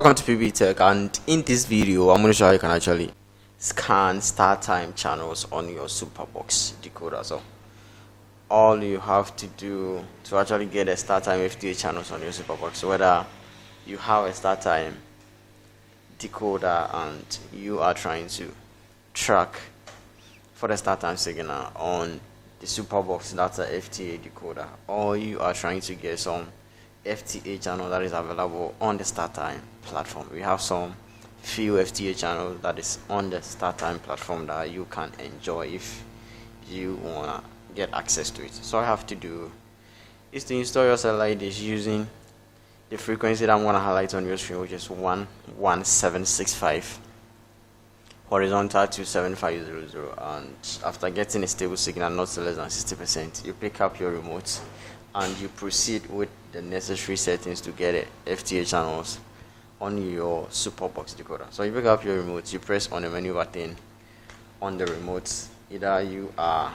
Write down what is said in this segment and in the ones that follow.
Welcome to Pbteck, and in this video I'm going to show you how you can actually scan StarTime channels on your SuperBox decoder. So all you have to do to actually get a StarTime FTA channels on your SuperBox, whether you have a StarTime decoder and you are trying to track for the StarTime signal on the SuperBox, that's a FTA decoder, or you are trying to get some FTA channel that is available on the StarTime platform. We have some few FTA channels that is on the StarTime platform that you can enjoy if you wanna get access to it. So all you have to do is to install your satellite dish using the frequency that I'm gonna highlight on your screen, which is 11765 horizontal 27500, and after getting a stable signal not less than 60%, you pick up your remote and you proceed with the necessary settings to get it FTA channels on your SuperBox decoder. So you pick up your remote, you press on the menu button on the remote. Either you are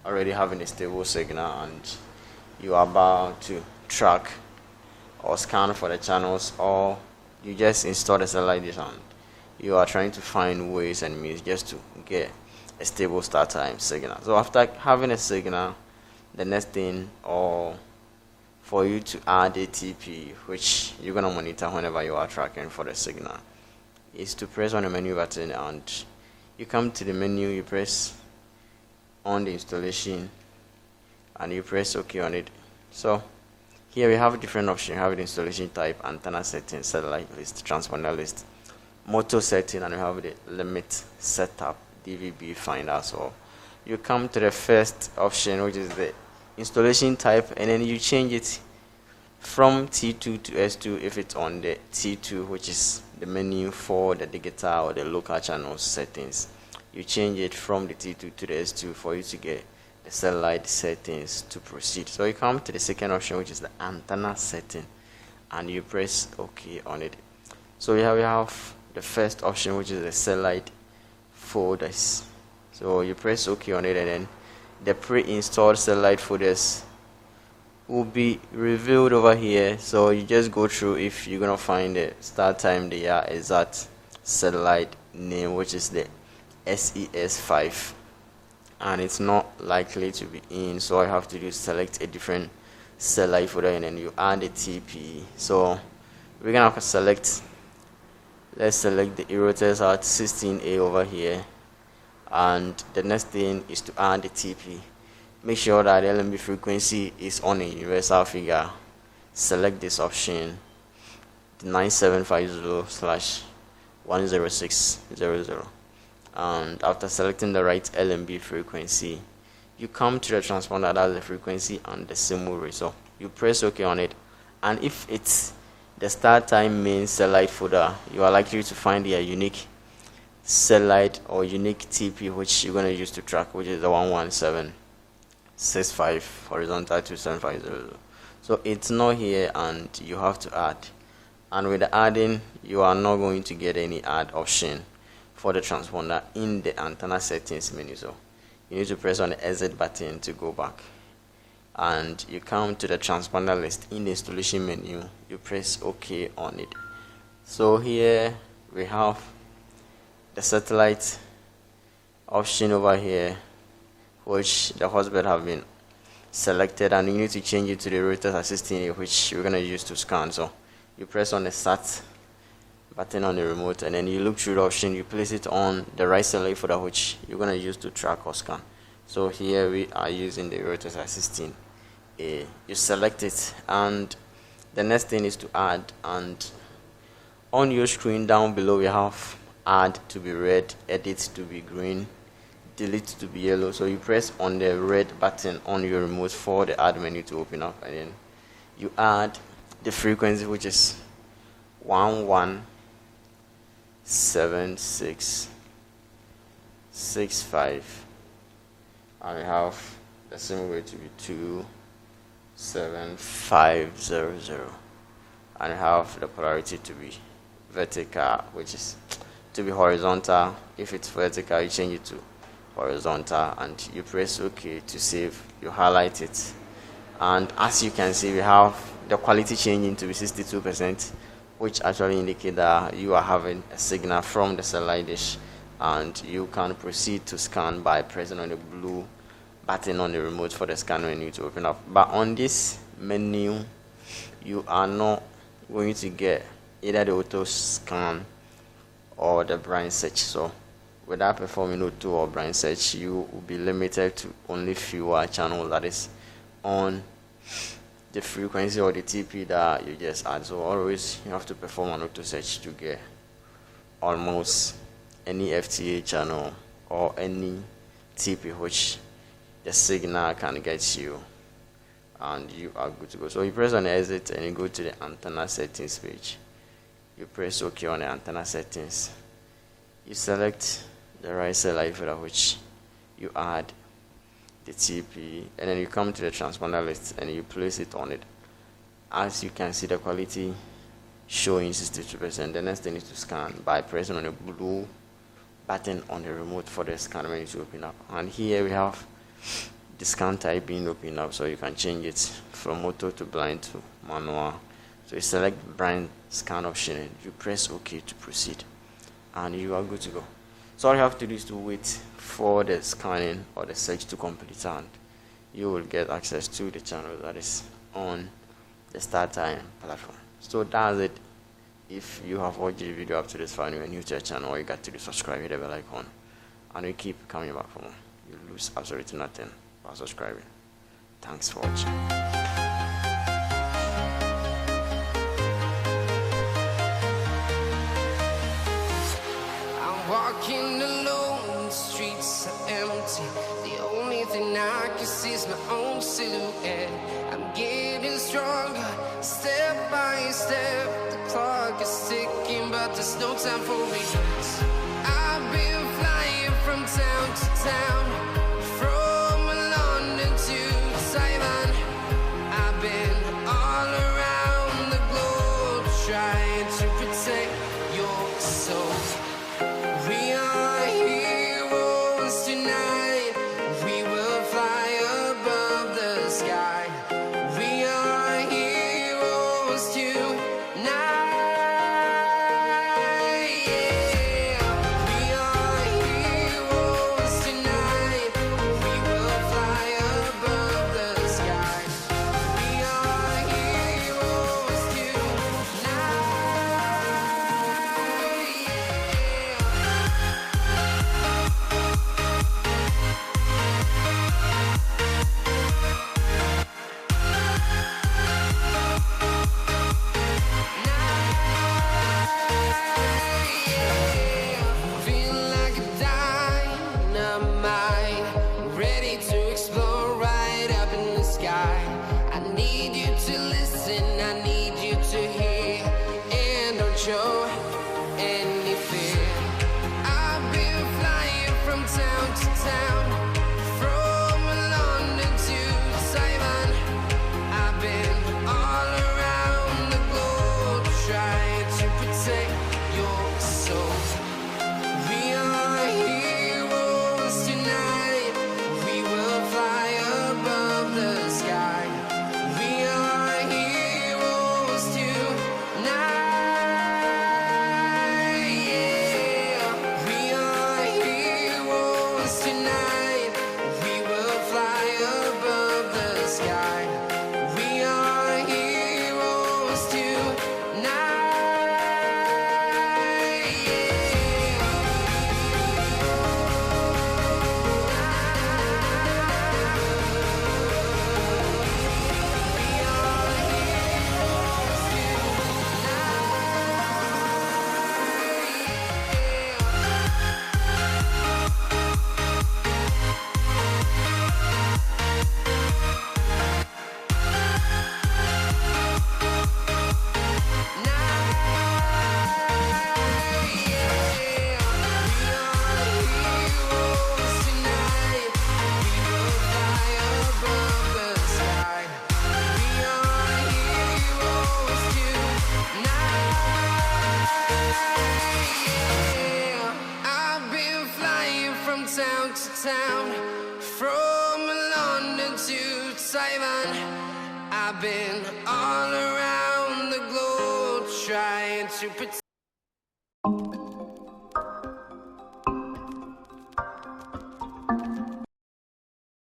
already having a stable signal and you are about to track or scan for the channels, or you just install the satellite dish and you are trying to find ways and means just to get a stable StarTime signal. So after having a signal, the next thing, or for you to add a TP, which you're gonna monitor whenever you are tracking for the signal, is to press on the menu button and you come to the menu, you press on the installation and you press OK on it. So here we have different options. You have the installation type, antenna setting, satellite list, transponder list, motor setting, and we have the limit setup, DVB finder. So you come to the first option, which is the installation type, and then you change it from T2 to S2 if it's on the T2, which is the menu for the digital or the local channel settings. You change it from the T2 to the S2 for you to get the satellite settings to proceed. So you come to the second option, which is the antenna setting, and you press OK on it. So we have the first option, which is the satellite folders. So you press OK on it, and then the pre-installed satellite folders will be revealed over here. So you just go through. If you're gonna find the StarTime there is that satellite name, which is the SES5, and it's not likely to be in, so all you have to do is select a different satellite folder and then you add a TP. So we're gonna select, let's select the Erotes at 16A over here, and the next thing is to add the TP. Make sure that the LMB frequency is on a universal figure. Select this option, 9750/10600, and after selecting the right LMB frequency, you come to the transponder, that's the frequency and the symbol rate. So you press OK on it, and if it's the StarTime main satellite folder, you are likely to find a unique satellite or unique TP which you're going to use to track, which is the 11765 horizontal 27500. So it's not here and you have to add, and with the adding you are not going to get any add option for the transponder in the antenna settings menu. So you need to press on the exit button to go back, and you come to the transponder list in the installation menu, you press OK on it. So here we have the satellite option over here, which the hotbed have been selected, and you need to change it to the Reuters at 16A, which you're going to use to scan. So you press on the SAT button on the remote, and then you look through the option, you place it on the right satellite folder which you're going to use to track or scan. So here we are using the Reuters at 16A. You select it, and the next thing is to add, and on your screen down below we have add to be red, edit to be green, delete to be yellow. So you press on the red button on your remote for the add menu to open up, and then you add the frequency, which is 11765, and we have the same way to be 27500, and we have the polarity to be vertical, which is to be horizontal. If it's vertical, you change it to horizontal, and you press OK to save. You highlight it, and as you can see, we have the quality changing to be 62%, which actually indicate that you are having a signal from the satellite dish, and you can proceed to scan by pressing on the blue button on the remote for the scan menu to open up. But on this menu, you are not going to get either the auto scan or the blind search. So without performing auto or blind search, you will be limited to only fewer channels that is on the frequency or the TP that you just add. So always you have to perform an auto search to get almost any FTA channel or any TP which the signal can get you, and you are good to go. So you press on the exit and you go to the antenna settings page. You press OK on the antenna settings. You select the right satellite folder which you add the TP, and then you come to the transponder list and you place it on it. As you can see, the quality showing 62%. The next thing is to scan by pressing on the blue button on the remote for the scan menu to open up. And here we have the scan type being opened up, so you can change it from auto to blind to manual. So you select blind scan option and you press OK to proceed, and you are good to go. So all you have to do is to wait for the scanning or the search to complete, and you will get access to the channel that is on the StarTime platform. So that's it. If you have watched the video up to this point, you're new to the channel, all you got to do is subscribe, hit the bell icon, and we keep coming back for more. You lose absolutely nothing by subscribing. Thanks for watching. Walking alone, the streets are empty. The only thing I can see is my own silhouette. I'm getting stronger, step by step. The clock is ticking, but there's no time for regrets. I've been flying from town to town, from London to Taiwan. I've been all around the globe, trying to protect your soul. We are heroes tonight. We will fly above the sky. We are heroes tonight. Yeah. We are heroes tonight. We will fly above the sky. We are heroes tonight. Feel like a dynamite, ready to explode right up in the sky. I need you to listen, I need you to hear, and don't show any fear. I've been flying from town to town, from London to Taiwan. I've been all around the globe, trying to protect your soul. We are heroes tonight. We will fly above the sky. We are heroes tonight. Yeah. We are heroes tonight. We will fly above the sky. We are heroes tonight. Town to town, from London to Taiwan. I've been all around the globe, trying to pretend